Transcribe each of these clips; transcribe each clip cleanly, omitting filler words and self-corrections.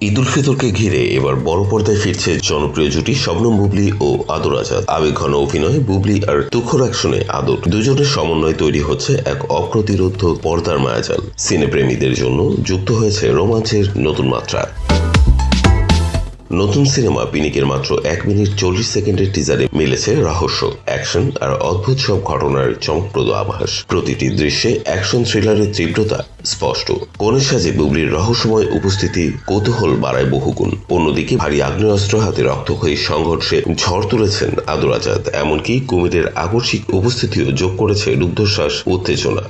ঈদ উল ফিতরকে ঘিরে এবার বড় পর্দায় ফিরছে জনপ্রিয় জুটি শবনম বুবলী ও আদর আজাদ। আবেগঘন অভিনয়ে বুবলী আর তুখোর অ্যাকশনে আদর, দুজনের সমন্বয়ে তৈরি হচ্ছে এক অপ্রতিরোধ্য পর্দার মায়াজাল। সিনেপ্রেমীদের জন্য যুক্ত হয়েছে রোমাঞ্চের নতুন মাত্রা। নতুন সিনেমা পিনিকের মাত্র 1 মিনিট 40 সেকেন্ডের টিজারে মিলেছে রহস্য, অ্যাকশন আর অদ্ভুত সব ঘটনার চমকপ্রদ আভাস। প্রতিটি দৃশ্যে অ্যাকশন থ্রিলারের তীব্রতা স্পষ্ট। কনের সাজে বুবলীর রহস্যময় উপস্থিতি কৌতূহল বাড়ায় বহুগুণ। অন্যদিকে ভারী আগ্নেয়াস্ত্র হাতে রক্তক্ষয়ী সংঘর্ষে ঝড় তুলেছেন আদর আজাদ। এমনকি কুমিরের আকস্মিক উপস্থিতিও যোগ করেছে রুদ্ধশ্বাস উত্তেজনা।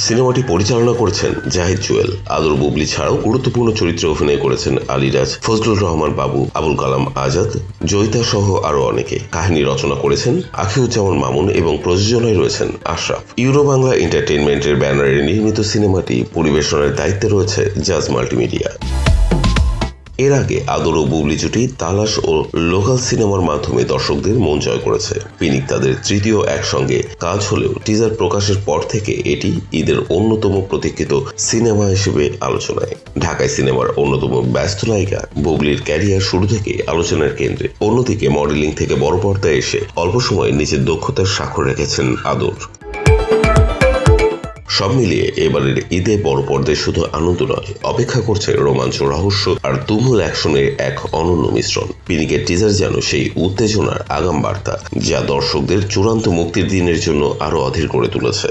সিনেমাটি পরিচালনা করেছেন জাহিদ জুয়েল। আদর বুবলী ছাড়াও গুরুত্বপূর্ণ চরিত্রে অভিনয় করেছেন আলিরাজ, ফজলুর রহমান বাবু, আবুল কালাম আজাদ, জয়িতা সহ আরো অনেকে। কাহিনী রচনা করেছেন আখিউজ্জামান মামুন এবং প্রযোজনায় রয়েছেন আশরাফ। ইউরো বাংলা এন্টারটেইনমেন্টের ব্যানারে নির্মিত সিনেমাটি পরিবেশনার দায়িত্বে রয়েছে জাজ মাল্টিমিডিয়া। এর আগে আদর ও বুবলী জুটি তালাশ ও লোকাল সিনেমার মাধ্যমে দর্শকদের মন জয় করেছে। পিনিক তাদের তৃতীয় একসঙ্গে কাজ হলেও টিজার প্রকাশের পর থেকে এটি ঈদের অন্যতম প্রতীক্ষিত সিনেমা হিসেবে আলোচনায়। ঢাকায় সিনেমার অন্যতম ব্যস্ত নায়িকা বুবলীর ক্যারিয়ার শুরু থেকে আলোচনার কেন্দ্রে। অন্যদিকে মডেলিং থেকে বড় পর্দায় এসে অল্প সময়ে নিজের দক্ষতার স্বাক্ষর রেখেছেন আদর। সব মিলিয়ে এবারের ঈদে বড় পর্দায় শুধু আনন্দ নয়, অপেক্ষা করছে রোমাঞ্চ, রহস্য আর তুমুল অ্যাকশনের এক অনন্য মিশ্রণ। পিনিকের টিজার যেন সেই উত্তেজনার আগাম বার্তা, যা দর্শকদের চূড়ান্ত মুক্তির দিনের জন্য আরো অধীর করে তুলেছে।